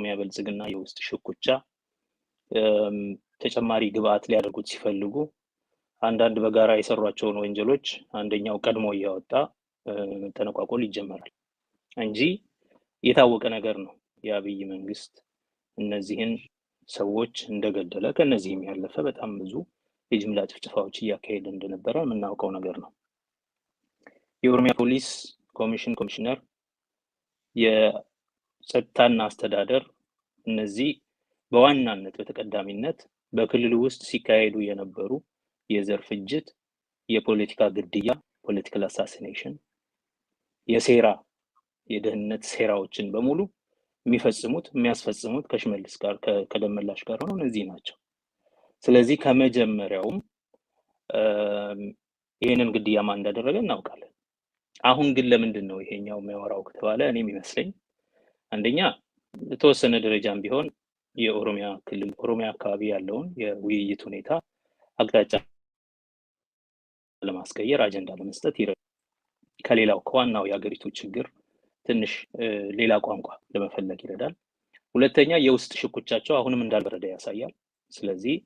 ለኦሮሚያ ብልጽግና የውስጥ ሽኩቻ ተጨማሪ ግብአት ሊያደርጉት ሲፈልጉ አንዳንድ በጋራ የሰሯቸውን ወንጀሎች አንደኛው ቀድሞ እያወጣ ተነቋቆል ይጀመራል እንጂ የታወቀ ነገር ነው። የአብይ መንግስት እነዚህን ሰዎች እንደገደለ ከነዚህም ያለፈ በጣም ብዙ የጅምላ ጭፍጨፋዎች እያካሄደ እንደነበረ የምናውቀው ነገር ነው። የኦሮሚያ ፖሊስ ኮሚሽነር የጸጥታና አስተዳደር እነዚህ በዋናነት በተቀዳሚነት በክልሉ ውስጥ ሲካሄዱ የነበሩ የዘር ፍጅት፣ የፖለቲካ ግድያ፣ ፖለቲካል አሳሲኔሽን፣ የሴራ የደህንነት ሴራዎችን በሙሉ የሚያስፈጽሙት ከሽመልስ ጋር ከደመላሽ ጋር ሆነው እነዚህ ናቸው። ስለዚህ ከመጀመሪያውም ይሄንን ግድያ ማን እንዳደረገ እናውቃለን። አሁን ግን ለምንድን ነው ይሄኛው የሚያወራው ከተባለ እኔ የሚመስለኝ አንደኛ የተወሰነ ደረጃም ቢሆን የኦሮሚያ ክልል ኦሮሚያ አካባቢ ያለውን የውይይት ሁኔታ አቅጣጫ ለማስቀየር አጀንዳ ለመስጠት ይረዳል። ከሌላው ከዋናው የሀገሪቱ ችግር ትንሽ ሌላ ቋንቋ ለመፈለግ ይረዳል። ሁለተኛ የውስጥ ሽኩቻቸው አሁንም እንዳልበረደ ያሳያል። ስለዚህ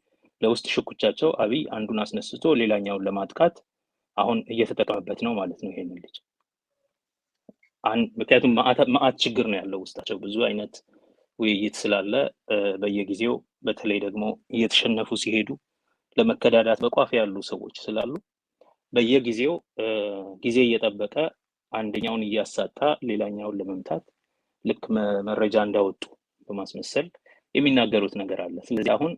ለውስጥ ሽኩቻቸው አብይ አንዱን አስነስቶ ሌላኛውን ለማጥቃት አሁን እየተጠቀመበት ነው ማለት ነው ይሄንን ልጅ። ምክንያቱም ማአት ችግር ነው ያለው ውስጣቸው ብዙ አይነት ውይይት ስላለ በየጊዜው በተለይ ደግሞ እየተሸነፉ ሲሄዱ ለመከዳዳት በቋፍ ያሉ ሰዎች ስላሉ በየጊዜው ጊዜ እየጠበቀ አንደኛውን እያሳጣ ሌላኛውን ለመምታት ልክ መረጃ እንዳወጡ በማስመሰል የሚናገሩት ነገር አለ። ስለዚህ አሁን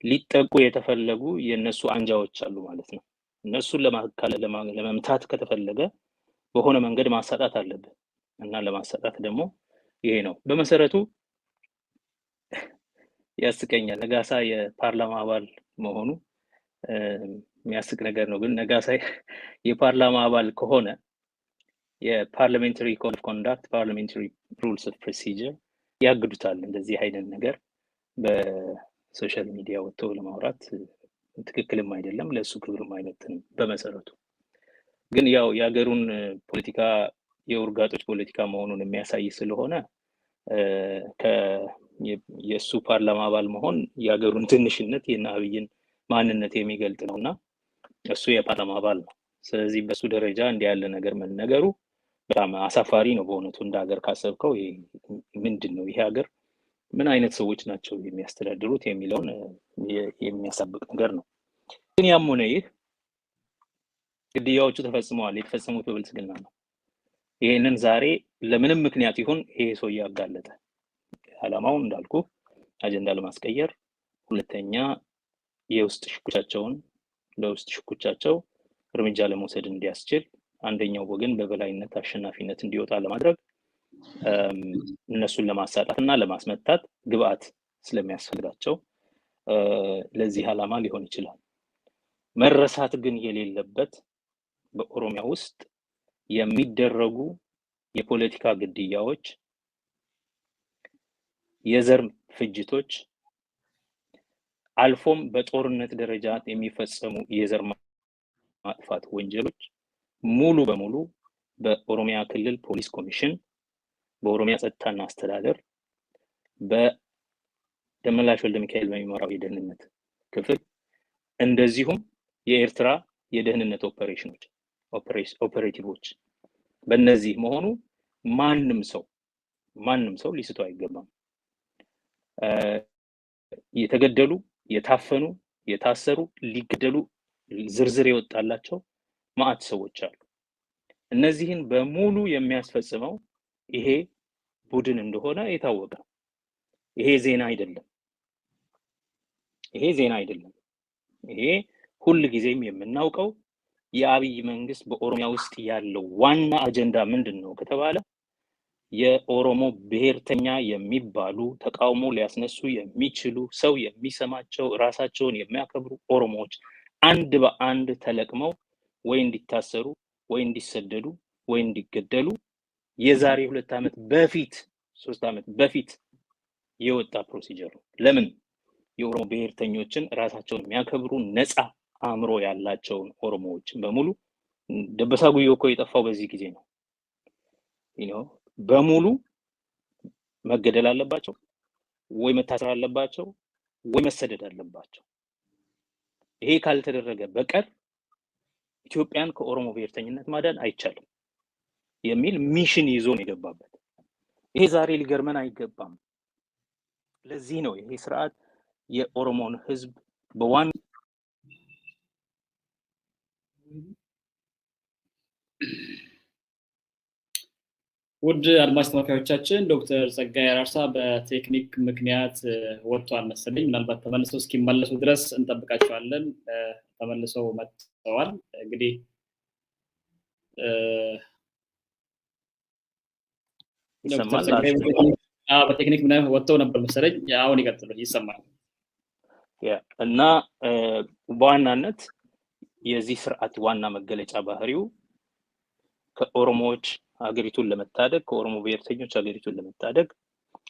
ሊጠቁ የተፈለጉ የነሱ አንጃዎች አሉ ማለት ነው። እነሱን ለመምታት ከተፈለገ በሆነ መንገድ ማሳጣት አለበት እና ለማሳጣት ደግሞ ይሄ ነው በመሰረቱ ያስቀኛል። ነጋሳ የፓርላማ አባል መሆኑ የሚያስቅ ነገር ነው። ግን ነጋሳ የፓርላማ አባል ከሆነ የፓርላሜንታሪ ኮድ ኦፍ ኮንዳክት ፓርላሜንታሪ ሩልስ ኦፍ ፕሮሲጀር ያግዱታል። እንደዚህ አይነት ነገር በሶሻል ሚዲያ ወጥቶ ለማውራት ትክክልም አይደለም፣ ለሱ ክብርም አይመጥንም በመሰረቱ። ግን ያው የሀገሩን ፖለቲካ የውርጋጦች ፖለቲካ መሆኑን የሚያሳይ ስለሆነ የሱ ፓርላማ አባል መሆን የሀገሩን ትንሽነት የና አብይን ማንነት የሚገልጥ ነውና እሱ የፓርላማ አባል ነው። ስለዚህ በሱ ደረጃ እንዲህ ያለ ነገር መነገሩ በጣም አሳፋሪ ነው በእውነቱ። እንደ ሀገር ካሰብከው ምንድነው ይሄ ሀገር ምን አይነት ሰዎች ናቸው የሚያስተዳድሩት የሚለውን የሚያሳብቅ ነገር ነው። ግን ያም ሆነ ይህ ግድያዎቹ ተፈጽመዋል። የተፈጸሙት በብልጽግና ነው። ይሄንን ዛሬ ለምንም ምክንያት ይሁን ይሄ ሰው ያጋለጠ ዓላማው እንዳልኩ አጀንዳ ለማስቀየር፣ ሁለተኛ የውስጥ ሽኩቻቸው እርምጃ ለመውሰድ እንዲያስችል፣ አንደኛው ወገን በበላይነት አሸናፊነት እንዲወጣ ለማድረግ እነሱን ለማሳጣት እና ለማስመታት ግብአት ስለሚያስፈልጋቸው ለዚህ ዓላማ ሊሆን ይችላል። መረሳት ግን የሌለበት በኦሮሚያ ውስጥ የሚደረጉ የፖለቲካ ግድያዎች፣ የዘር ፍጅቶች፣ አልፎም በጦርነት ደረጃ የሚፈጸሙ የዘር ማጥፋት ወንጀሎች ሙሉ በሙሉ በኦሮሚያ ክልል ፖሊስ ኮሚሽን፣ በኦሮሚያ ጸጥታና አስተዳደር፣ በደመላሽ ወልደ ሚካኤል በሚመራው የደህንነት ክፍል እንደዚሁም የኤርትራ የደህንነት ኦፐሬቲቮች በእነዚህ መሆኑ ማንም ሰው ሊስቱ አይገባም። የተገደሉ፣ የታፈኑ፣ የታሰሩ፣ ሊገደሉ ዝርዝር የወጣላቸው ማአት ሰዎች አሉ። እነዚህን በሙሉ የሚያስፈጽመው ይሄ ቡድን እንደሆነ የታወቀ ነው። ይሄ ዜና አይደለም። ይሄ ሁል ጊዜም የምናውቀው የአብይ መንግስት በኦሮሚያ ውስጥ ያለው ዋና አጀንዳ ምንድነው ከተባለ የኦሮሞ ብሔርተኛ የሚባሉ ተቃውሞ ሊያስነሱ የሚችሉ ሰው የሚሰማቸው ራሳቸውን የሚያከብሩ ኦሮሞዎች አንድ በአንድ ተለቅመው ወይ እንዲታሰሩ ወይ እንዲሰደዱ ወይ እንዲገደሉ የዛሬ 2 ዓመት በፊት 3 ዓመት በፊት የወጣ ፕሮሲጀር ነው። ለምን የኦሮሞ ብሔርተኞችን ራሳቸውን የሚያከብሩ ነፃ አእምሮ ያላቸውን ኦሮሞዎችን በሙሉ ደበሳ ጉዮ እኮ የጠፋው በዚህ ጊዜ ነው። በሙሉ መገደል አለባቸው። ወይ መታሰር አለባቸው ወይ መሰደድ አለባቸው። ይሄ ካልተደረገ በቀር ኢትዮጵያን ከኦሮሞ ብሔርተኝነት ማዳን አይቻልም የሚል ሚሽን ይዞ ነው የገባበት። ይሄ ዛሬ ሊገርመን አይገባም። ለዚህ ነው ይሄ ስርዓት የኦሮሞን ህዝብ በዋን ውድ አድማጭ ተመልካቾቻችን ዶክተር ጸጋዬ አራርሳ በቴክኒክ ምክንያት ወጥቷል መሰለኝ። ምናልባት ተመልሰው እስኪመለሱ ድረስ እንጠብቃቸዋለን። ተመልሰው መጥተዋል። እንግዲህ በቴክኒክ ምክንያት ወጥተው ነበር መሰለኝ። አሁን ይቀጥሉ፣ ይሰማል። እና በዋናነት የዚህ ስርዓት ዋና መገለጫ ባህሪው ከኦሮሞዎች ሀገሪቱን ለመታደግ ከኦሮሞ ብሔርተኞች ሀገሪቱን ለመታደግ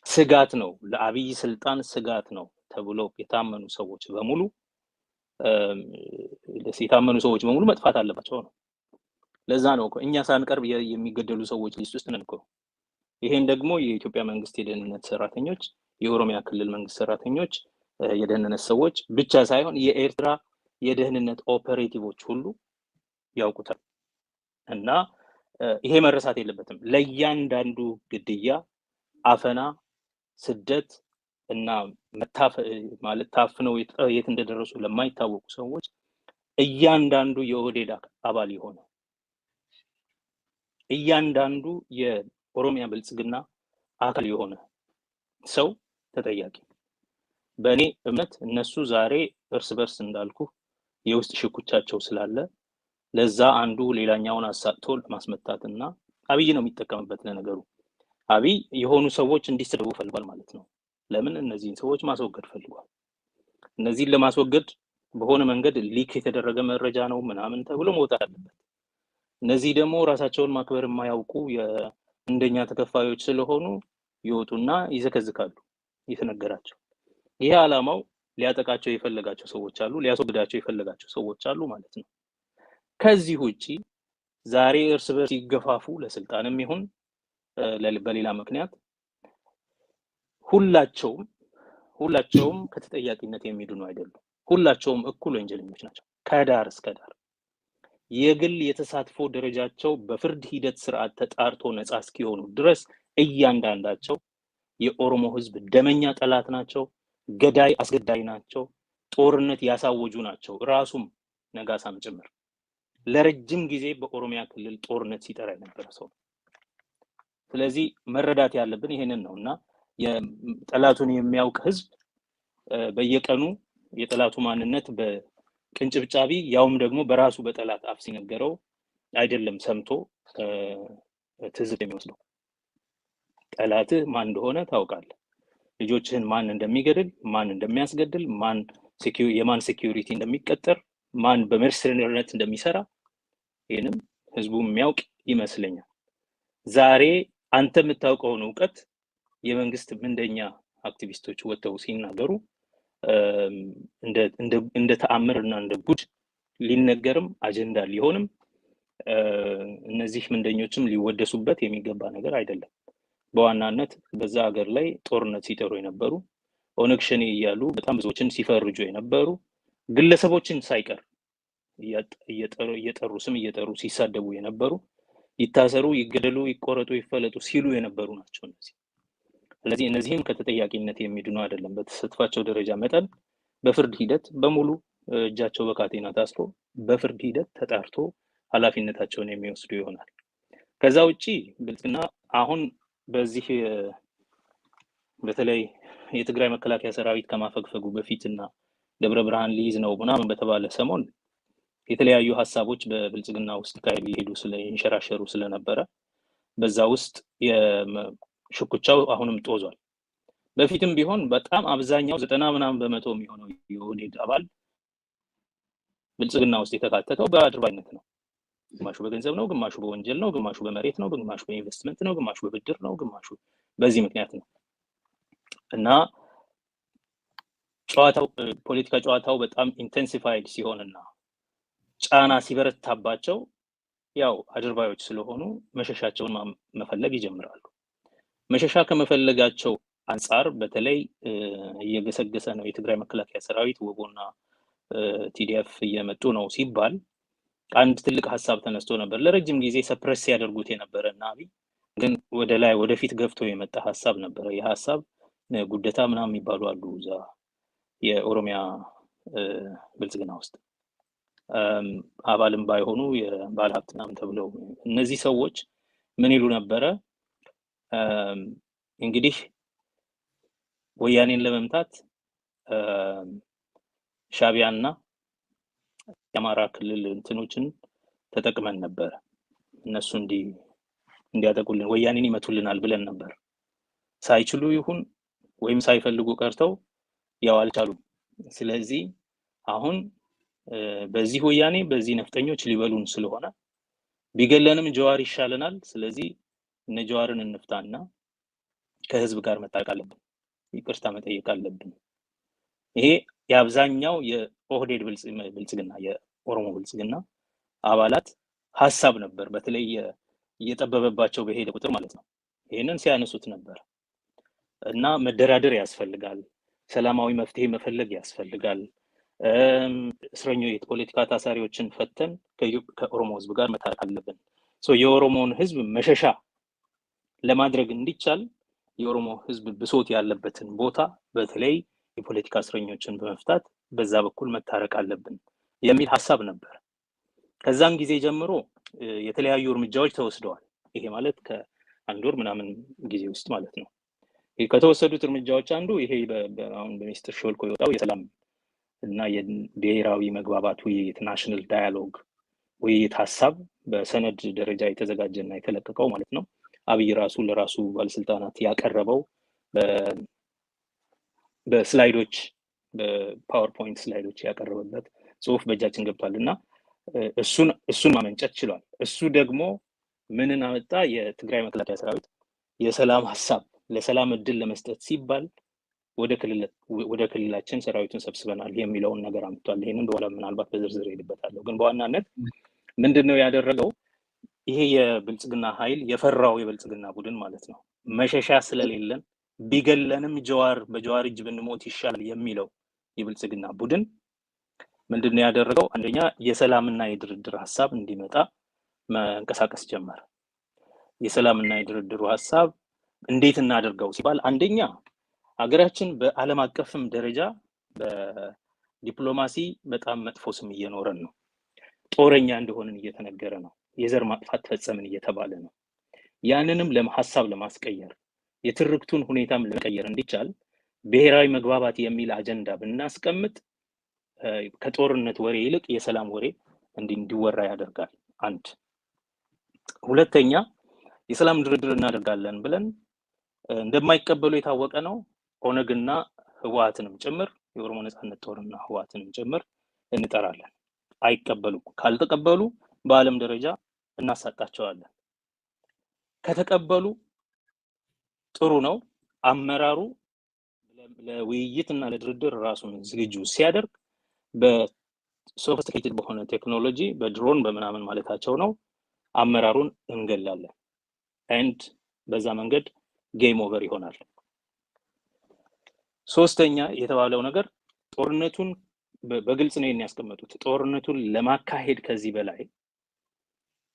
ስጋት ነው፣ ለአብይ ስልጣን ስጋት ነው ተብሎ የታመኑ ሰዎች በሙሉ መጥፋት አለባቸው ነው። ለዛ ነው እኛ ሳንቀርብ የሚገደሉ ሰዎች ሊስት ውስጥ ነን እኮ። ይሄን ደግሞ የኢትዮጵያ መንግስት የደህንነት ሰራተኞች፣ የኦሮሚያ ክልል መንግስት ሰራተኞች፣ የደህንነት ሰዎች ብቻ ሳይሆን የኤርትራ የደህንነት ኦፐሬቲቮች ሁሉ ያውቁታል። እና ይሄ መረሳት የለበትም። ለእያንዳንዱ ግድያ፣ አፈና፣ ስደት እና ማለት ታፍነው የት እንደደረሱ ለማይታወቁ ሰዎች እያንዳንዱ የኦህዴድ አባል የሆነ እያንዳንዱ የኦሮሚያ ብልጽግና አካል የሆነ ሰው ተጠያቂ። በእኔ እምነት እነሱ ዛሬ እርስ በርስ እንዳልኩ የውስጥ ሽኩቻቸው ስላለ ለዛ አንዱ ሌላኛውን አሳጥቶ ለማስመታትና አብይ ነው የሚጠቀምበት። ለነገሩ አብይ የሆኑ ሰዎች እንዲሰደቡ ፈልጓል ማለት ነው። ለምን? እነዚህን ሰዎች ማስወገድ ፈልጓል። እነዚህን ለማስወገድ በሆነ መንገድ ሊክ የተደረገ መረጃ ነው ምናምን ተብሎ መውጣት አለበት። እነዚህ ደግሞ ራሳቸውን ማክበር የማያውቁ የእንደኛ ተከፋዮች ስለሆኑ ይወጡና ይዘከዝካሉ የተነገራቸው። ይሄ ዓላማው ሊያጠቃቸው የፈለጋቸው ሰዎች አሉ፣ ሊያስወግዳቸው የፈለጋቸው ሰዎች አሉ ማለት ነው። ከዚህ ውጪ ዛሬ እርስ በርስ ሲገፋፉ ለስልጣንም ይሁን በሌላ ምክንያት ሁላቸውም ከተጠያቂነት የሚድኑ አይደሉም። ሁላቸውም እኩል ወንጀለኞች ናቸው ከዳር እስከ ዳር። የግል የተሳትፎ ደረጃቸው በፍርድ ሂደት ስርዓት ተጣርቶ ነፃ እስኪሆኑ ድረስ እያንዳንዳቸው የኦሮሞ ህዝብ ደመኛ ጠላት ናቸው፣ ገዳይ አስገዳይ ናቸው፣ ጦርነት ያሳወጁ ናቸው። ራሱም ነጋሳም ጭምር ለረጅም ጊዜ በኦሮሚያ ክልል ጦርነት ሲጠራ የነበረ ሰው። ስለዚህ መረዳት ያለብን ይሄንን ነው እና የጠላቱን የሚያውቅ ህዝብ በየቀኑ የጠላቱ ማንነት በቅንጭብጫቢ ያውም ደግሞ በራሱ በጠላት አፍ ሲነገረው አይደለም ሰምቶ ትዝብ የሚወስደው። ጠላትህ ማን እንደሆነ ታውቃለህ። ልጆችህን ማን እንደሚገድል፣ ማን እንደሚያስገድል፣ የማን ሴኩሪቲ እንደሚቀጠር፣ ማን በመርሰነሪነት እንደሚሰራ ይሄንም ህዝቡ የሚያውቅ ይመስለኛል። ዛሬ አንተ የምታውቀውን እውቀት የመንግስት ምንደኛ አክቲቪስቶች ወጥተው ሲናገሩ እንደ ተአምርና እንደ ጉድ ሊነገርም አጀንዳ ሊሆንም እነዚህ ምንደኞችም ሊወደሱበት የሚገባ ነገር አይደለም። በዋናነት በዛ ሀገር ላይ ጦርነት ሲጠሩ የነበሩ ኦነግ ሸኔ እያሉ በጣም ብዙዎችን ሲፈርጁ የነበሩ ግለሰቦችን ሳይቀር እየጠሩ ስም እየጠሩ ሲሳደቡ የነበሩ ይታሰሩ፣ ይገደሉ፣ ይቆረጡ፣ ይፈለጡ ሲሉ የነበሩ ናቸው እነዚህ። ስለዚህ እነዚህም ከተጠያቂነት የሚድኑ አይደለም። በተሳትፏቸው ደረጃ መጠን በፍርድ ሂደት በሙሉ እጃቸው በካቴና ታስሮ በፍርድ ሂደት ተጣርቶ ኃላፊነታቸውን የሚወስዱ ይሆናል። ከዛ ውጪ ብልጽግና አሁን በዚህ በተለይ የትግራይ መከላከያ ሰራዊት ከማፈግፈጉ በፊትና ደብረ ብርሃን ሊይዝ ነው ምናምን በተባለ ሰሞን የተለያዩ ሀሳቦች በብልጽግና ውስጥ ሊሄዱ ስለይንሸራሸሩ ስለነበረ በዛ ውስጥ ሽኩቻው አሁንም ጦዟል። በፊትም ቢሆን በጣም አብዛኛው 90 በመቶ የሚሆነው የኦህዴድ አባል ብልጽግና ውስጥ የተካተተው በአድርባይነት ነው። ግማሹ በገንዘብ ነው፣ ግማሹ በወንጀል ነው፣ ግማሹ በመሬት ነው፣ ግማሹ በኢንቨስትመንት ነው፣ ግማሹ በብድር ነው፣ ግማሹ በዚህ ምክንያት ነው እና ፖለቲካ ጨዋታው በጣም ኢንቴንሲፋይድ ሲሆንና ጫና ሲበረታባቸው ያው አድርባዮች ስለሆኑ መሸሻቸውን መፈለግ ይጀምራሉ። መሸሻ ከመፈለጋቸው አንጻር በተለይ እየገሰገሰ ነው የትግራይ መከላከያ ሰራዊት ወቦና ቲዲኤፍ እየመጡ ነው ሲባል አንድ ትልቅ ሀሳብ ተነስቶ ነበር። ለረጅም ጊዜ ሰፕረስ ያደርጉት የነበረ እና አብይ ግን ወደ ላይ ወደፊት ገፍቶ የመጣ ሀሳብ ነበረ። ይህ ሀሳብ ጉደታ ምናምን የሚባሉ አሉ እዛ የኦሮሚያ ብልጽግና ውስጥ አባልም ባይሆኑ የባለሀብት ምናምን ተብለው እነዚህ ሰዎች ምን ይሉ ነበረ? እንግዲህ ወያኔን ለመምታት ሻቢያና የአማራ ክልል እንትኖችን ተጠቅመን ነበር፣ እነሱ እንዲያጠቁልን ወያኔን ይመቱልናል ብለን ነበር። ሳይችሉ ይሁን ወይም ሳይፈልጉ ቀርተው ያው አልቻሉም። ስለዚህ አሁን በዚህ ወያኔ በዚህ ነፍጠኞች ሊበሉን ስለሆነ ቢገለንም ጀዋር ይሻለናል። ስለዚህ እነ ጀዋርን እንፍታና ከህዝብ ጋር መታረቅ አለብን፣ ይቅርታ መጠየቅ አለብን። ይሄ የአብዛኛው የኦህዴድ ብልጽግና የኦሮሞ ብልጽግና አባላት ሀሳብ ነበር። በተለይ እየጠበበባቸው በሄደ ቁጥር ማለት ነው ይሄንን ሲያነሱት ነበር። እና መደራደር ያስፈልጋል፣ ሰላማዊ መፍትሄ መፈለግ ያስፈልጋል፣ እስረኞች የፖለቲካ ታሳሪዎችን ፈተን ከኦሮሞ ህዝብ ጋር መታረቅ አለብን። የኦሮሞን ህዝብ መሸሻ ለማድረግ እንዲቻል የኦሮሞ ህዝብ ብሶት ያለበትን ቦታ በተለይ የፖለቲካ እስረኞችን በመፍታት በዛ በኩል መታረቅ አለብን የሚል ሀሳብ ነበር። ከዛን ጊዜ ጀምሮ የተለያዩ እርምጃዎች ተወስደዋል። ይሄ ማለት ከአንድ ወር ምናምን ጊዜ ውስጥ ማለት ነው። ከተወሰዱት እርምጃዎች አንዱ ይሄ አሁን በሚኒስትር ሾልኮ የወጣው የሰላም እና የብሔራዊ መግባባት ውይይት ናሽናል ዳያሎግ ውይይት ሀሳብ በሰነድ ደረጃ የተዘጋጀና የተለቀቀው ማለት ነው። አብይ ራሱ ለራሱ ባለስልጣናት ያቀረበው በስላይዶች በፓወርፖይንት ስላይዶች ያቀረበበት ጽሁፍ በእጃችን ገብቷል እና እሱን ማመንጨት ችሏል። እሱ ደግሞ ምንን አመጣ? የትግራይ መከላከያ ሰራዊት የሰላም ሀሳብ ለሰላም እድል ለመስጠት ሲባል ወደ ክልላችን ሰራዊቱን ሰብስበናል የሚለውን ነገር አምጥቷል። ይሄንን በኋላ ምናልባት በዝርዝር ሄድበታለሁ። ግን በዋናነት ምንድነው ያደረገው? ይሄ የብልጽግና ኃይል የፈራው የብልጽግና ቡድን ማለት ነው መሸሻ ስለሌለን ቢገለንም በጀዋር እጅ ብንሞት ይሻላል የሚለው የብልጽግና ቡድን ምንድነው ያደረገው? አንደኛ የሰላምና የድርድር ሀሳብ እንዲመጣ መንቀሳቀስ ጀመረ። የሰላምና የድርድሩ ሀሳብ እንዴት እናደርገው ሲባል አንደኛ ሀገራችን በዓለም አቀፍም ደረጃ በዲፕሎማሲ በጣም መጥፎ ስም እየኖረን ነው። ጦረኛ እንደሆንን እየተነገረ ነው። የዘር ማጥፋት ፈጸምን እየተባለ ነው። ያንንም ሀሳብ ለማስቀየር የትርክቱን ሁኔታም ለመቀየር እንዲቻል ብሔራዊ መግባባት የሚል አጀንዳ ብናስቀምጥ ከጦርነት ወሬ ይልቅ የሰላም ወሬ እንዲወራ ያደርጋል። አንድ ሁለተኛ የሰላም ድርድር እናደርጋለን ብለን እንደማይቀበሉ የታወቀ ነው። ኦነግና ህወሓትንም ጭምር የኦሮሞ ነጻነት ጦርና ህወሓትንም ጭምር እንጠራለን። አይቀበሉም። ካልተቀበሉ በአለም ደረጃ እናሳጣቸዋለን። ከተቀበሉ ጥሩ ነው። አመራሩ ለውይይትና ለድርድር ራሱን ዝግጁ ሲያደርግ በሶፊስቲኬትድ በሆነ ቴክኖሎጂ በድሮን በምናምን ማለታቸው ነው አመራሩን እንገላለን። ኤንድ በዛ መንገድ ጌም ኦቨር ይሆናል። ሶስተኛ የተባለው ነገር ጦርነቱን በግልጽ ነው የሚያስቀምጡት። ጦርነቱን ለማካሄድ ከዚህ በላይ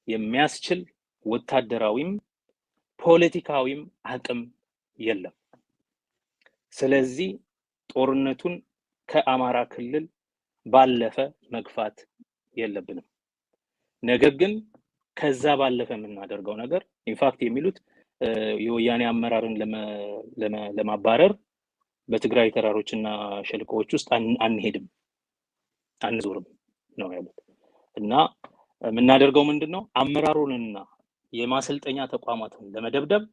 የሚያስችል ወታደራዊም ፖለቲካዊም አቅም የለም። ስለዚህ ጦርነቱን ከአማራ ክልል ባለፈ መግፋት የለብንም። ነገር ግን ከዛ ባለፈ የምናደርገው ነገር ኢንፋክት የሚሉት የወያኔ አመራርን ለማባረር በትግራይ ተራሮችና ሸለቆዎች ውስጥ አንሄድም፣ አንዞርም ነው ያሉት። እና የምናደርገው ምንድነው? አመራሩንና የማሰልጠኛ ተቋማትን ለመደብደብ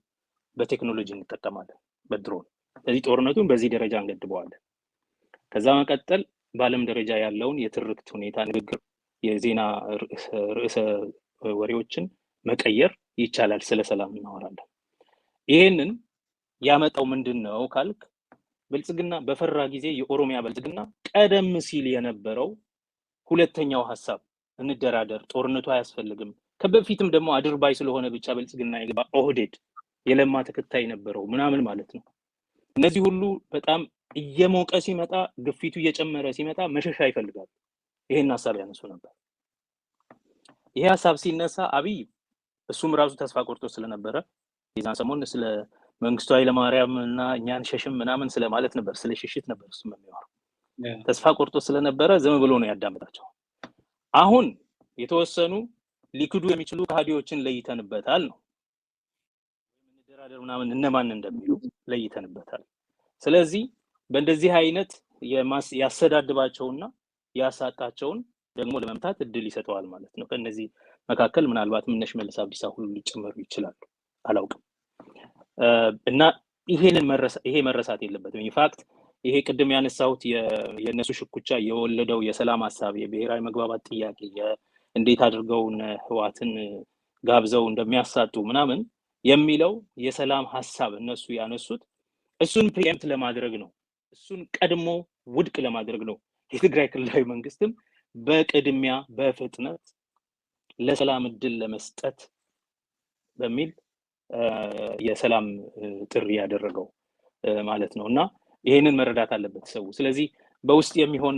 በቴክኖሎጂ እንጠቀማለን፣ በድሮን። ስለዚህ ጦርነቱን በዚህ ደረጃ እንገድበዋለን። ከዛ መቀጠል በዓለም ደረጃ ያለውን የትርክት ሁኔታ ንግግር፣ የዜና ርዕሰ ወሬዎችን መቀየር ይቻላል። ስለ ሰላም እናወራለን። ይሄንን ያመጣው ምንድነው ካልክ ብልጽግና በፈራ ጊዜ የኦሮሚያ ብልጽግና ቀደም ሲል የነበረው ሁለተኛው ሐሳብ እንደራደር፣ ጦርነቱ አያስፈልግም፣ ከበፊትም ደግሞ አድርባይ ስለሆነ ብቻ ብልጽግና የገባ ኦህዴድ የለማ ተከታይ ነበረው ምናምን ማለት ነው። እነዚህ ሁሉ በጣም እየሞቀ ሲመጣ ግፊቱ እየጨመረ ሲመጣ መሸሻ ይፈልጋሉ። ይሄን ሐሳብ ያነሱ ነበር። ይሄ ሐሳብ ሲነሳ አብይ እሱም ራሱ ተስፋ ቆርጦ ስለነበረ የዛን ሰሞን ስለ መንግስቱ ኃይለማርያም እና እኛን ሸሽም ምናምን ስለማለት ነበር፣ ስለ ሽሽት ነበር እሱም የሚያወራው። ተስፋ ቆርጦ ስለነበረ ዝም ብሎ ነው ያዳመጣቸው። አሁን የተወሰኑ ሊክዱ የሚችሉ ከሃዲዎችን ለይተንበታል ነው እንደራደር ምናምን እነማን እንደሚሉ ለይተንበታል። ስለዚህ በእንደዚህ አይነት ያሰዳድባቸውና ያሳጣቸውን ደግሞ ለመምታት እድል ይሰጠዋል ማለት ነው። ከነዚህ መካከል ምናልባት ምነሽ መልስ አብዲሳ ሁሉ ሊጨመሩ ይችላሉ፣ አላውቅም። እና ይሄ መረሳት የለበትም። ኢንፋክት ይሄ ቅድም ያነሳሁት የነሱ ሽኩቻ የወለደው የሰላም ሐሳብ የብሔራዊ መግባባት ጥያቄ እንዴት አድርገው ህዋትን ጋብዘው እንደሚያሳጡ ምናምን የሚለው የሰላም ሐሳብ እነሱ ያነሱት እሱን ፕሪኤምፕት ለማድረግ ነው፣ እሱን ቀድሞ ውድቅ ለማድረግ ነው። የትግራይ ክልላዊ መንግስትም በቅድሚያ በፍጥነት ለሰላም እድል ለመስጠት በሚል የሰላም ጥሪ ያደረገው ማለት ነው። እና ይሄንን መረዳት አለበት ሰው። ስለዚህ በውስጥ የሚሆን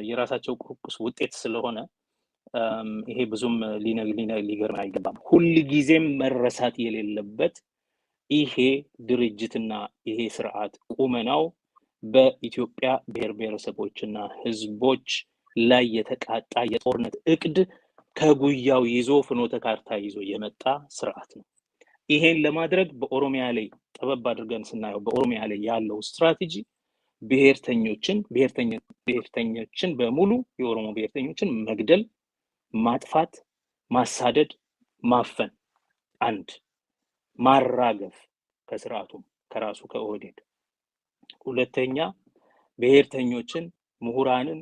የራሳቸው ቁርቁስ ውጤት ስለሆነ ይሄ ብዙም ሊገርም አይገባም። ሁል ጊዜም መረሳት የሌለበት ይሄ ድርጅትና ይሄ ስርዓት ቁመናው በኢትዮጵያ ብሔር ብሔረሰቦችና ህዝቦች ላይ የተቃጣ የጦርነት እቅድ ከጉያው ይዞ ፍኖተ ካርታ ይዞ የመጣ ስርዓት ነው። ይሄን ለማድረግ በኦሮሚያ ላይ ጠበብ አድርገን ስናየው በኦሮሚያ ላይ ያለው ስትራቴጂ ብሔርተኞችን በሙሉ የኦሮሞ ብሔርተኞችን መግደል፣ ማጥፋት፣ ማሳደድ፣ ማፈን፣ አንድ ማራገፍ ከስርዓቱም ከራሱ ከኦህዴድ። ሁለተኛ ብሔርተኞችን፣ ምሁራንን፣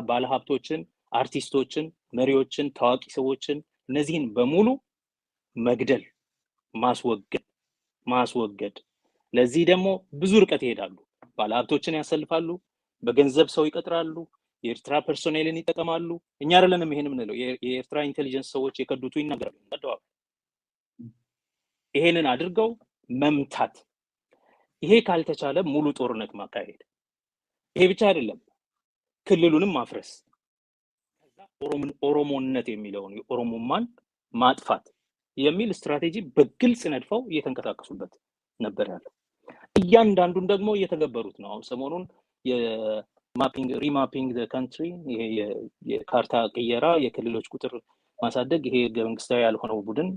ባለሀብቶችን፣ አርቲስቶችን፣ መሪዎችን፣ ታዋቂ ሰዎችን እነዚህን በሙሉ መግደል፣ ማስወገድ። ለዚህ ደግሞ ብዙ ርቀት ይሄዳሉ። ባለሀብቶችን ያሰልፋሉ፣ በገንዘብ ሰው ይቀጥራሉ፣ የኤርትራ ፐርሶኔልን ይጠቀማሉ። እኛ አይደለንም ይሄን የምንለው፣ የኤርትራ ኢንቴሊጀንስ ሰዎች የከዱቱ ይናገራሉ። ይሄንን አድርገው መምታት። ይሄ ካልተቻለ ሙሉ ጦርነት ማካሄድ። ይሄ ብቻ አይደለም፣ ክልሉንም ማፍረስ፣ ከዛ ኦሮሞነት የሚለውን የኦሮሞማን ማጥፋት የሚል ስትራቴጂ በግልጽ ነድፈው እየተንቀሳቀሱበት ነበር ያለው። እያንዳንዱን ደግሞ እየተገበሩት ነው። አሁን ሰሞኑን ሪማፒንግ ዘ ካንትሪ፣ ይሄ የካርታ ቅየራ፣ የክልሎች ቁጥር ማሳደግ፣ ይሄ ህገ መንግስታዊ ያልሆነው ቡድን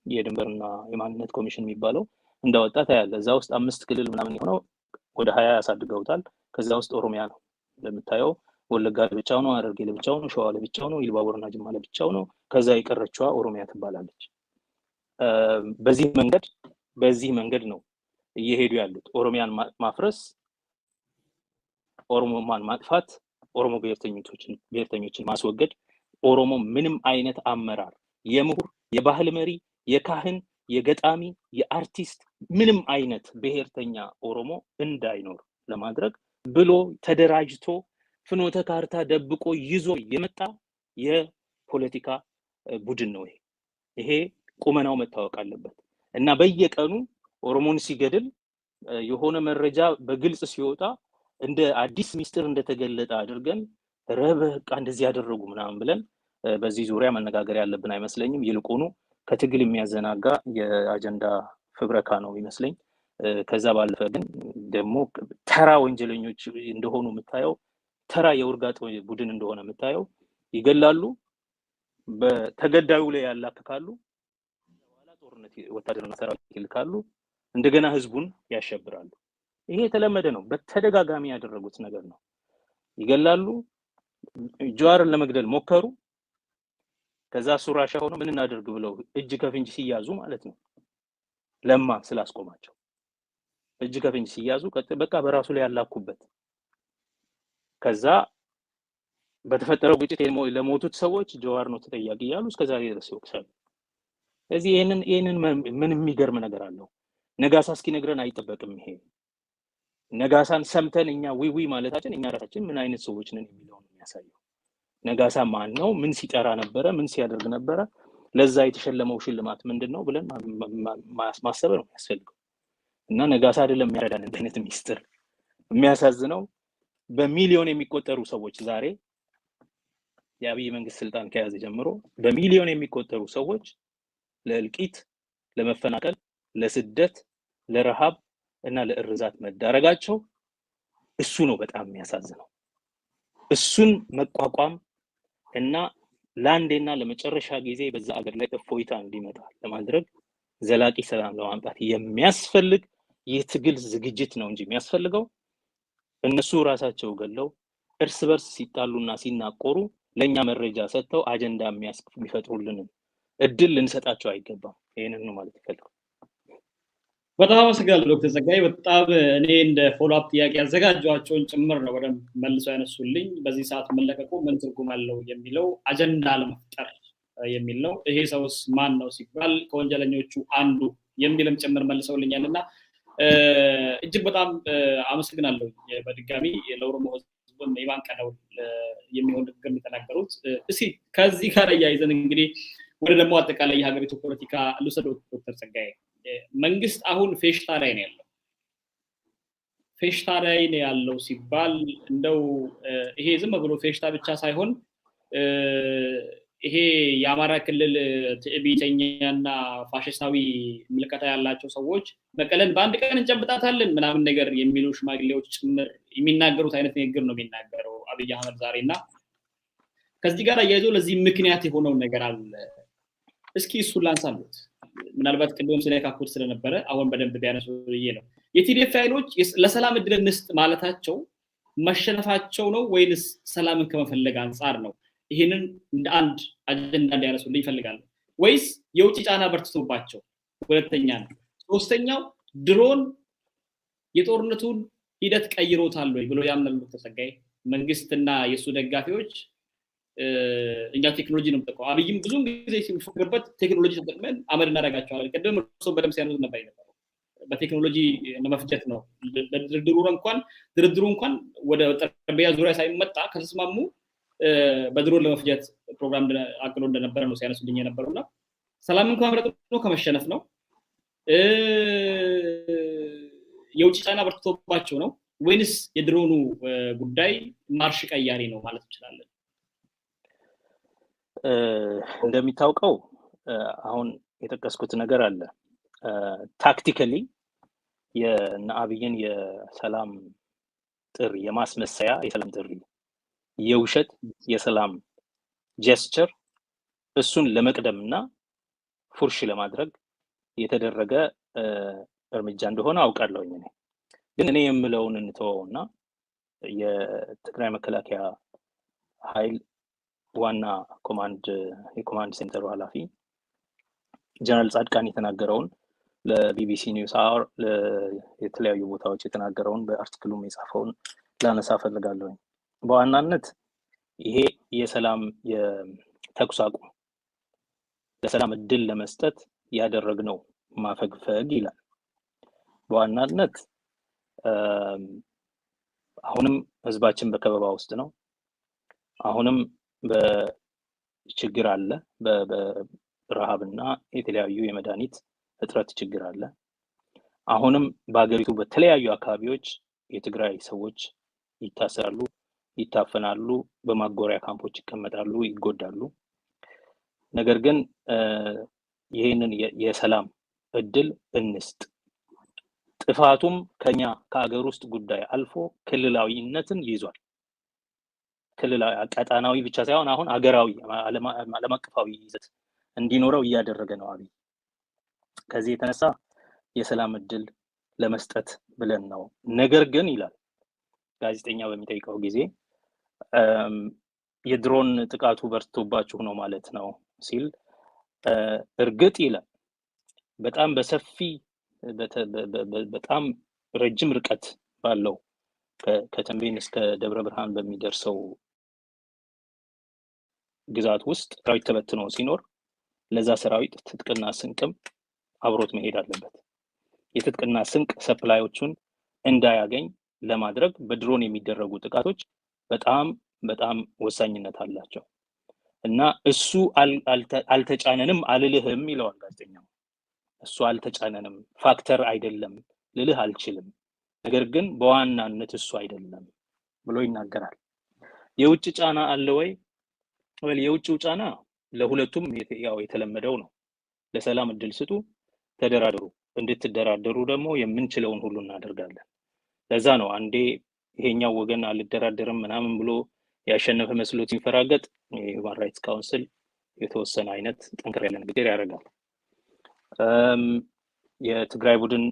የድንበርና የማንነት ኮሚሽን የሚባለው እንዳወጣ ታያለ። እዛ ውስጥ 5 ክልል ምናምን የሆነው ወደ 20 ያሳድገውታል። ከዛ ውስጥ ኦሮሚያ ነው እንደምታየው። ወለጋ ለብቻው ነው፣ ሐረርጌ ለብቻው ነው፣ ሸዋ ለብቻው ነው፣ ኢሉባቦርና ጅማ ለብቻው ነው። ከዛ የቀረችዋ ኦሮሚያ ትባላለች። በዚህ መንገድ ነው እየሄዱ ያሉት። ኦሮሚያን ማፍረስ፣ ኦሮሞማን ማጥፋት፣ ኦሮሞ ብሔርተኞችን ማስወገድ። ኦሮሞ ምንም አይነት አመራር፣ የምሁር፣ የባህል መሪ፣ የካህን፣ የገጣሚ፣ የአርቲስት ምንም አይነት ብሔርተኛ ኦሮሞ እንዳይኖር ለማድረግ ብሎ ተደራጅቶ ፍኖተ ካርታ ደብቆ ይዞ የመጣ የፖለቲካ ቡድን ነው። ይሄ ቁመናው መታወቅ አለበት። እና በየቀኑ ኦሮሞን ሲገድል የሆነ መረጃ በግልጽ ሲወጣ እንደ አዲስ ሚስጥር እንደተገለጠ አድርገን በቃ እንደዚህ ያደረጉ ምናምን ብለን በዚህ ዙሪያ መነጋገር ያለብን አይመስለኝም። ይልቁኑ ከትግል የሚያዘናጋ የአጀንዳ ፍብረካ ነው ይመስለኝ። ከዛ ባለፈ ግን ደግሞ ተራ ወንጀለኞች እንደሆኑ የምታየው፣ ተራ የውርጋጥ ቡድን እንደሆነ የምታየው፣ ይገላሉ፣ በተገዳዩ ላይ ያላክካሉ፣ በኋላ ጦርነት ወታደርና ሰራዊት ይልካሉ፣ እንደገና ህዝቡን ያሸብራሉ። ይሄ የተለመደ ነው። በተደጋጋሚ ያደረጉት ነገር ነው። ይገላሉ፣ ጀዋርን ለመግደል ሞከሩ። ከዛ ሱራሻ ሆኖ ምን እናደርግ ብለው እጅ ከፍንጅ ሲያዙ ማለት ነው፣ ለማ ስላስቆማቸው እጅ ከፍንጅ ሲያዙ በቃ በራሱ ላይ ያላኩበት። ከዛ በተፈጠረው ግጭት ለሞቱት ሰዎች ጀዋር ነው ተጠያቂ እያሉ እስከዛሬ ድረስ ይወቅሳሉ። ስለዚህ ይሄንን ምን የሚገርም ነገር አለው? ነጋሳ እስኪነግረን አይጠበቅም። ይሄ ነጋሳን ሰምተን እኛ ዊዊ ማለታችን እኛ ራሳችን ምን አይነት ሰዎች ነን የሚለው ነው የሚያሳየው። ነጋሳ ማን ነው? ምን ሲጠራ ነበረ? ምን ሲያደርግ ነበረ? ለዛ የተሸለመው ሽልማት ምንድነው ብለን ማሰብ ነው የሚያስፈልገው። እና ነጋሳ አይደለም የሚያረዳን አይነት ሚስጥር የሚያሳዝነው በሚሊዮን የሚቆጠሩ ሰዎች ዛሬ የአብይ መንግስት ስልጣን ከያዘ ጀምሮ በሚሊዮን የሚቆጠሩ ሰዎች ለእልቂት፣ ለመፈናቀል፣ ለስደት፣ ለረሃብ እና ለእርዛት መዳረጋቸው እሱ ነው በጣም የሚያሳዝነው። እሱን መቋቋም እና ለአንዴና ለመጨረሻ ጊዜ በዛ ሀገር ላይ እፎይታ እንዲመጣ ለማድረግ ዘላቂ ሰላም ለማምጣት የሚያስፈልግ የትግል ዝግጅት ነው እንጂ የሚያስፈልገው እነሱ ራሳቸው ገለው እርስ በርስ ሲጣሉና ሲናቆሩ ለኛ መረጃ ሰጥተው አጀንዳ የሚፈጥሩልን እድል ልንሰጣቸው አይገባም። ይሄንን ነው ማለት ይፈልጋል። በጣም አመሰግናለሁ ዶክተር ጸጋይ። በጣም እኔ እንደ ፎሎ አፕ ጥያቄ ያዘጋጇቸውን ጭምር ነው ወደ መልሶ ያነሱልኝ። በዚህ ሰዓት መለቀቁ ምን ትርጉም አለው የሚለው አጀንዳ ለመፍጠር የሚል ነው። ይሄ ሰውስ ማን ነው ሲባል ከወንጀለኞቹ አንዱ የሚልም ጭምር መልሰውልኛልና እጅግ በጣም አመሰግናለሁ። በድጋሚ ለኦሮሞ ህዝብ የማንቀደው የሚሆን ንግግር የተናገሩት። እስኪ ከዚህ ጋር ያይዘን እንግዲህ ወደ ደግሞ አጠቃላይ የሀገሪቱ ፖለቲካ ልውሰዶት ዶክተር ጸጋይ። መንግስት አሁን ፌሽታ ላይ ነው ያለው። ፌሽታ ላይ ነው ያለው ሲባል እንደው ይሄ ዝም ብሎ ፌሽታ ብቻ ሳይሆን ይሄ የአማራ ክልል ትዕቢተኛና ፋሽስታዊ ምልከታ ያላቸው ሰዎች መቀለን በአንድ ቀን እንጨብጣታለን ምናምን ነገር የሚሉ ሽማግሌዎች ጭምር የሚናገሩት አይነት ንግግር ነው የሚናገረው አብይ አህመድ ዛሬና ከዚህ ጋር ያይዞ ለዚህ ምክንያት የሆነው ነገር አለ። እስኪ እሱን ላንሳሉት። ምናልባት ቅድም ስለካኩት ስለነበረ አሁን በደንብ ቢያነሱ ነው። የቲዲኤፍ ኃይሎች ለሰላም እድል እንስጥ ማለታቸው መሸነፋቸው ነው ወይንስ ሰላምን ከመፈለግ አንፃር ነው? ይሄንን እንደ አንድ አጀንዳ እንዲያነሱልኝ ይፈልጋሉ። ወይስ የውጭ ጫና በርትቶባቸው? ሁለተኛ ነው። ሶስተኛው ድሮን የጦርነቱን ሂደት ቀይሮታል ወይ ብሎ ያምናሉ ዶክተር ጸጋይ? መንግስትና የሱ ደጋፊዎች እኛ ቴክኖሎጂ ነው ተጠቅመው አብይም ብዙም ጊዜ ሲፈክርበት ቴክኖሎጂ ተጠቅመን አመድ እናደርጋቸዋለን። ቀደም ሰው በደም ሲያነሱ ነበር ይነበረው በቴክኖሎጂ ለመፍጀት ነው። ድርድሩ እንኳን ወደ ጠረጴዛ ዙሪያ ሳይመጣ ከተስማሙ በድሮን ለመፍጀት ፕሮግራም አቅዶ እንደነበረ ነው ሲያነሱልኝ የነበረውና ሰላምን ከማምረጥ ነው ከመሸነፍ ነው የውጭ ጫና በርትቶባቸው ነው ወይንስ የድሮኑ ጉዳይ ማርሽ ቀያሪ ነው ማለት እንችላለን? እንደሚታወቀው አሁን የጠቀስኩት ነገር አለ። ታክቲካሊ የአብይን የሰላም ጥሪ የማስመሰያ የሰላም ጥሪ የውሸት የሰላም ጀስቸር እሱን ለመቅደምና ፉርሽ ለማድረግ የተደረገ እርምጃ እንደሆነ አውቃለሁኝ። ግን እኔ የምለውን እንተወውና የትግራይ መከላከያ ኃይል ዋና የኮማንድ ሴንተሩ ኃላፊ ጀነራል ጻድቃን የተናገረውን ለቢቢሲ ኒውስ አወር የተለያዩ ቦታዎች የተናገረውን በአርቲክሉም የጻፈውን ላነሳ ፈልጋለሁ። በዋናነት ይሄ የሰላም የተኩስ አቁም ለሰላም እድል ለመስጠት ያደረግነው ማፈግፈግ ይላል። በዋናነት አሁንም ህዝባችን በከበባ ውስጥ ነው። አሁንም በችግር አለ። በረሃብና የተለያዩ የመድኃኒት እጥረት ችግር አለ። አሁንም በአገሪቱ በተለያዩ አካባቢዎች የትግራይ ሰዎች ይታሰራሉ፣ ይታፈናሉ፣ በማጎሪያ ካምፖች ይቀመጣሉ፣ ይጎዳሉ። ነገር ግን ይሄንን የሰላም እድል እንስጥ። ጥፋቱም ከኛ ከአገር ውስጥ ጉዳይ አልፎ ክልላዊነትን ይዟል። ክልላዊ ቀጣናዊ ብቻ ሳይሆን አሁን አገራዊ ዓለም አቀፋዊ ይዘት እንዲኖረው እያደረገ ነው አብይ። ከዚህ የተነሳ የሰላም እድል ለመስጠት ብለን ነው። ነገር ግን ይላል ጋዜጠኛ በሚጠይቀው ጊዜ የድሮን ጥቃቱ በርትቶባችሁ ነው ማለት ነው ሲል እርግጥ ይላል በጣም በሰፊ በጣም ረጅም ርቀት ባለው ከተንቤን እስከ ደብረ ብርሃን በሚደርሰው ግዛት ውስጥ ሰራዊት ተበትኖ ሲኖር ለዛ ሰራዊት ትጥቅና ስንቅም አብሮት መሄድ አለበት። የትጥቅና ስንቅ ሰፕላዮቹን እንዳያገኝ ለማድረግ በድሮን የሚደረጉ ጥቃቶች በጣም ወሳኝነት አላቸው እና እሱ አልተጫነንም አልልህም ይለዋል ጋዜጠኛው። እሱ አልተጫነንም ፋክተር አይደለም ልልህ አልችልም። ነገር ግን በዋናነት እሱ አይደለም ብሎ ይናገራል። የውጭ ጫና አለ ወይ? የውጭው ጫና ለሁለቱም ያው የተለመደው ነው። ለሰላም እድል ስጡ፣ ተደራደሩ። እንድትደራደሩ ደግሞ የምንችለውን ሁሉ እናደርጋለን። ለዛ ነው አንዴ ይሄኛው ወገን አልደራደርም ምናምን ብሎ ያሸነፈ መስሎት ሲንፈራገጥ የሁማን ራይትስ ካውንስል የተወሰነ አይነት ጠንከር ያለ ንግግር ያደርጋል። የትግራይ ቡድን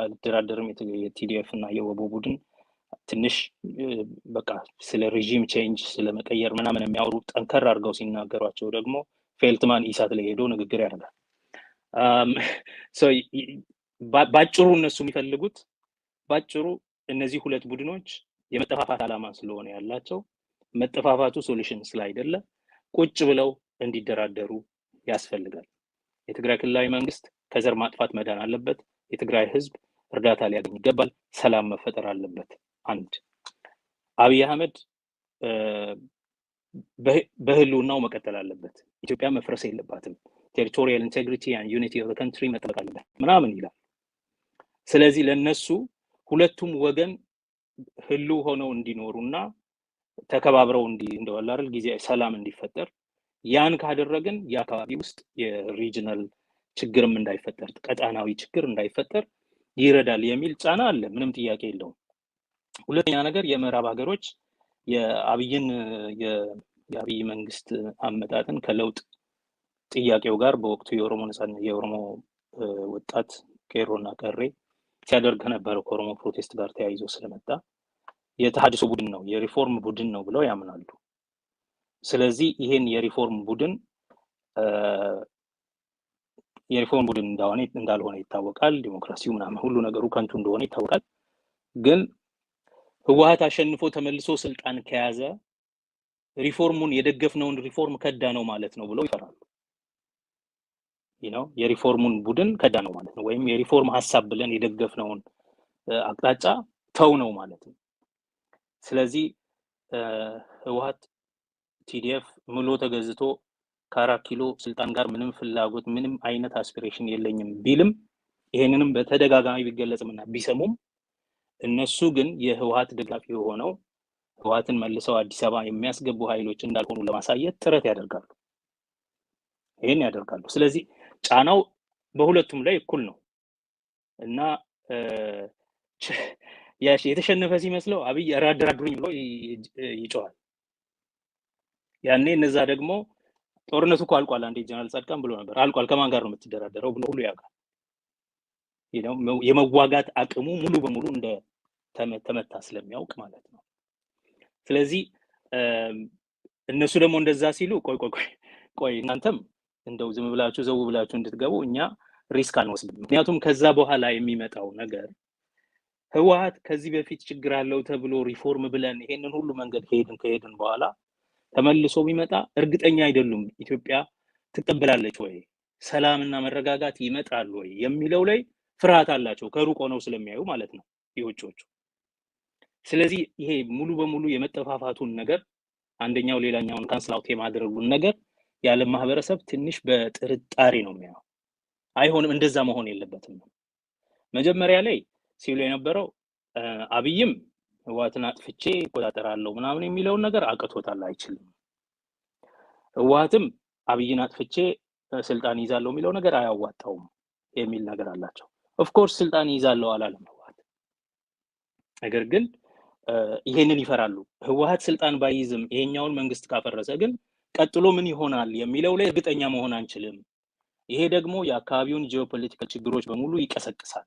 አልደራደርም፣ የቲዲኤፍ እና የወቦ ቡድን ትንሽ በቃ ስለ ሬጂም ቼንጅ ስለመቀየር ምናምን የሚያወሩ ጠንከር አድርገው ሲናገሯቸው ደግሞ ፌልትማን ኢሳት ላይ ሄዶ ንግግር ያደርጋል። ባጭሩ እነሱ የሚፈልጉት ባጭሩ እነዚህ ሁለት ቡድኖች የመጠፋፋት ዓላማ ስለሆነ ያላቸው መጠፋፋቱ ሶሉሽን ስላይደለ ቁጭ ብለው እንዲደራደሩ ያስፈልጋል። የትግራይ ክልላዊ መንግስት ከዘር ማጥፋት መዳን አለበት። የትግራይ ህዝብ እርዳታ ሊያገኝ ይገባል። ሰላም መፈጠር አለበት። አንድ አብይ አህመድ በህልውናው መቀጠል አለበት። ኢትዮጵያ መፍረስ የለባትም። ቴሪቶሪያል ኢንቴግሪቲ ኤንድ ዩኒቲ ኦፍ ዘ ካንትሪ መጠበቅ አለበት ምናምን ይላል። ስለዚህ ለነሱ ሁለቱም ወገን ህልው ሆነው እንዲኖሩና ተከባብረው እንደዋል አይደል ጊዜ ሰላም እንዲፈጠር ያን ካደረግን የአካባቢ ውስጥ የሪጂናል ችግርም እንዳይፈጠር ቀጣናዊ ችግር እንዳይፈጠር ይረዳል የሚል ጫና አለ። ምንም ጥያቄ የለውም። ሁለተኛ ነገር የምዕራብ ሀገሮች የአብይ መንግስት አመጣጥን ከለውጥ ጥያቄው ጋር በወቅቱ የኦሮሞ ወጣት ቄሮና ቀሬ ሲያደርግ ከነበረው ከኦሮሞ ፕሮቴስት ጋር ተያይዞ ስለመጣ የተሃድሶ ቡድን ነው የሪፎርም ቡድን ነው ብለው ያምናሉ። ስለዚህ ይሄን የሪፎርም ቡድን እንዳልሆነ ይታወቃል። ዲሞክራሲው ምናምን ሁሉ ነገሩ ከንቱ እንደሆነ ይታወቃል። ግን ህወሓት አሸንፎ ተመልሶ ስልጣን ከያዘ ሪፎርሙን የደገፍነውን ሪፎርም ከዳ ነው ማለት ነው ብለው ይፈራሉ። የሪፎርሙን ቡድን ከዳ ነው ማለት ነው፣ ወይም የሪፎርም ሐሳብ ብለን የደገፍነውን አቅጣጫ ተው ነው ማለት ነው። ስለዚህ ህወሓት ቲዲኤፍ ምሎ ተገዝቶ ከ4 ኪሎ ስልጣን ጋር ምንም ፍላጎት ምንም አይነት አስፒሬሽን የለኝም ቢልም ይሄንንም በተደጋጋሚ ቢገለጽምና ቢሰሙም እነሱ ግን የህወሓት ደጋፊ ሆነው ህወሓትን መልሰው አዲስ አበባ የሚያስገቡ ኃይሎች እንዳልሆኑ ለማሳየት ጥረት ያደርጋሉ። ይሄን ያደርጋሉ። ስለዚህ ጫናው በሁለቱም ላይ እኩል ነው እና የተሸነፈ ሲመስለው አብይ አራድራድሩኝ ብሎ ይጮሃል። ያኔ እነዛ ደግሞ ጦርነቱ እኮ አልቋል፣ አንዴ ጀነራል ጻድቃን ብሎ ነበር አልቋል፣ ከማን ጋር ነው የምትደራደረው ብሎ ሁሉ ያውቃል። የመዋጋት አቅሙ ሙሉ በሙሉ እንደ ተመታ ስለሚያውቅ ማለት ነው። ስለዚህ እነሱ ደግሞ እንደዛ ሲሉ ቆይ እናንተም እንደው ዝም ብላችሁ ዘው ብላችሁ እንድትገቡ እኛ ሪስክ አንወስድም። ምክንያቱም ከዛ በኋላ የሚመጣው ነገር ህወሓት ከዚህ በፊት ችግር አለው ተብሎ ሪፎርም ብለን ይሄንን ሁሉ መንገድ ከሄድን በኋላ ተመልሶ ቢመጣ እርግጠኛ አይደሉም ኢትዮጵያ ትቀበላለች ወይ፣ ሰላምና መረጋጋት ይመጣል ወይ የሚለው ላይ ፍርሃት አላቸው፣ ከሩቅ ሆነው ስለሚያዩ ማለት ነው የውጮቹ። ስለዚህ ይሄ ሙሉ በሙሉ የመጠፋፋቱን ነገር አንደኛው ሌላኛውን ካንስል አውት የማድረጉን ነገር የዓለም ማህበረሰብ ትንሽ በጥርጣሬ ነው የሚያየው። አይሆንም፣ እንደዛ መሆን የለበትም ነው። መጀመሪያ ላይ ሲሉ የነበረው አብይም ህወሓትን አጥፍቼ እቆጣጠራለሁ ምናምን የሚለውን ነገር አቅቶታል፣ አይችልም። ህወሓትም አብይን አጥፍቼ ስልጣን ይዛለሁ የሚለው ነገር አያዋጣውም የሚል ነገር አላቸው። ኦፍ ኮርስ ስልጣን ይዛለሁ አላለም ህወሓት። ነገር ግን ይሄንን ይፈራሉ። ህወሓት ስልጣን ባይዝም ይሄኛውን መንግስት ካፈረሰ ግን ቀጥሎ ምን ይሆናል የሚለው ላይ እርግጠኛ መሆን አንችልም። ይሄ ደግሞ የአካባቢውን ጂኦፖለቲካል ችግሮች በሙሉ ይቀሰቅሳል።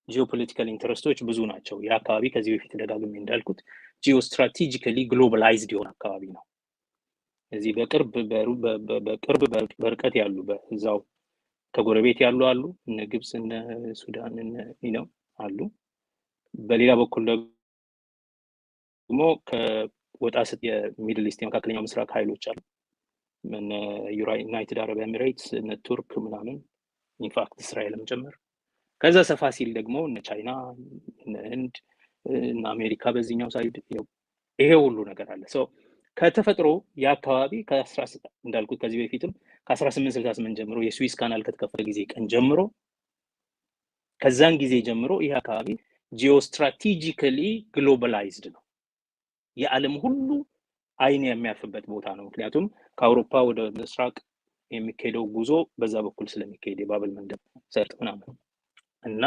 ጂኦፖለቲካል ኢንተረስቶች ብዙ ናቸው። የአካባቢ ከዚህ በፊት ደጋግሜ እንዳልኩት ጂኦስትራቴጂካሊ ግሎባላይዝድ የሆነ አካባቢ ነው። እዚህ በቅርብ በርቀት ያሉ በዛው ከጎረቤት ያሉ አሉ፣ እነ ግብጽ እነ ሱዳን ነው አሉ። በሌላ በኩል ደግሞ ከወጣ ስት የሚድል ኢስት የመካከለኛው ምስራቅ ኃይሎች አሉ፣ እነ ዩናይትድ አረብ ኤሚሬትስ እነ ቱርክ ምናምን ኢንፋክት እስራኤልም ጭምር። ከዛ ሰፋ ሲል ደግሞ እነ ቻይና እነ ህንድ እነ አሜሪካ በዚህኛው ሳይድ ይሄ ሁሉ ነገር አለ። ከተፈጥሮ የአካባቢ እንዳልኩት ከዚህ በፊትም ከ1868 ጀምሮ የስዊስ ካናል ከተከፈለ ጊዜ ቀን ጀምሮ ከዛን ጊዜ ጀምሮ ይህ አካባቢ ጂኦስትራቴጂካሊ ግሎባላይዝድ ነው። የዓለም ሁሉ አይን የሚያርፍበት ቦታ ነው። ምክንያቱም ከአውሮፓ ወደ ምስራቅ የሚካሄደው ጉዞ በዛ በኩል ስለሚካሄድ የባብል መንደብ ሰርጥ ምናምን እና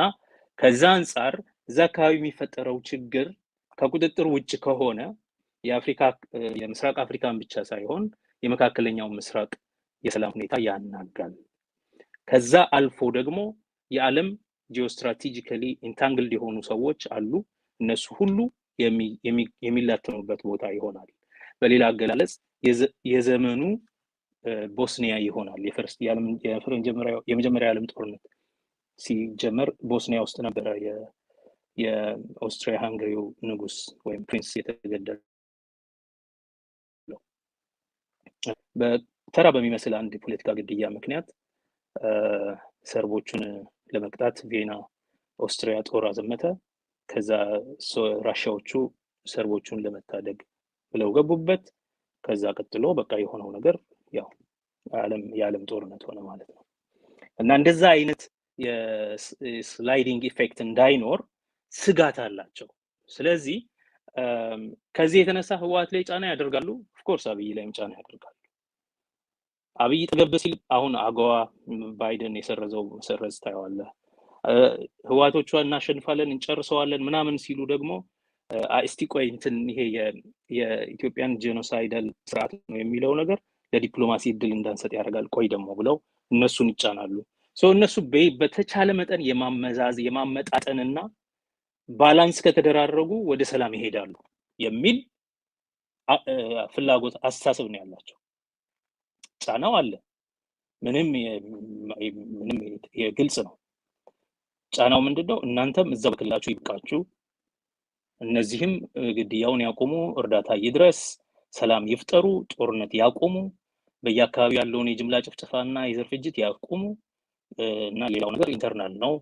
ከዛ አንጻር እዛ አካባቢ የሚፈጠረው ችግር ከቁጥጥር ውጭ ከሆነ የአፍሪካ የምስራቅ አፍሪካን ብቻ ሳይሆን የመካከለኛው ምስራቅ የሰላም ሁኔታ ያናጋል። ከዛ አልፎ ደግሞ የዓለም ጂኦስትራቴጂካሊ ኢንታንግልድ የሆኑ ሰዎች አሉ። እነሱ ሁሉ የሚላተሙበት ቦታ ይሆናል። በሌላ አገላለጽ የዘመኑ ቦስኒያ ይሆናል። የመጀመሪያ የዓለም ጦርነት ሲጀመር ቦስኒያ ውስጥ ነበረ የኦስትሪያ ሃንጋሪው ንጉስ ወይም ፕሪንስ የተገደለው። በተራ በሚመስል አንድ የፖለቲካ ግድያ ምክንያት ሰርቦቹን ለመቅጣት ቪየና ኦስትሪያ ጦር አዘመተ። ከዛ ራሻዎቹ ሰርቦቹን ለመታደግ ብለው ገቡበት። ከዛ ቀጥሎ በቃ የሆነው ነገር ያው የዓለም ጦርነት ሆነ ማለት ነው። እና እንደዛ አይነት የስላይዲንግ ኢፌክት እንዳይኖር ስጋት አላቸው። ስለዚህ ከዚህ የተነሳ ህወሓት ላይ ጫና ያደርጋሉ። ኦፍኮርስ አብይ ላይም ጫና ያደርጋሉ። አብይ ጠገብ ሲል አሁን አገዋ ባይደን የሰረዘው መሰረዝ ታየዋለህ። ህወሓቶቿ እናሸንፋለን እንጨርሰዋለን ምናምን ሲሉ ደግሞ እስቲ ቆይ እንትን ይሄ የኢትዮጵያን ጄኖሳይዳል ስርዓት ነው የሚለው ነገር ለዲፕሎማሲ እድል እንዳንሰጥ ያደርጋል። ቆይ ደግሞ ብለው እነሱን ይጫናሉ። እነሱ በተቻለ መጠን የማመጣጠንና ባላንስ ከተደራረጉ ወደ ሰላም ይሄዳሉ የሚል ፍላጎት አስተሳሰብ ነው ያላቸው። ጫናው አለ፣ ምንም ግልጽ ነው። ጫናው ምንድነው? እናንተም እዛው በክልላችሁ ይብቃችሁ፣ እነዚህም ግድያውን ያቆሙ፣ እርዳታ ይድረስ፣ ሰላም ይፍጠሩ፣ ጦርነት ያቆሙ፣ በየአካባቢው ያለውን የጅምላ ጭፍጨፋና የዘር ፍጅት ያቆሙ እና ሌላው ነገር ኢንተርናል ነው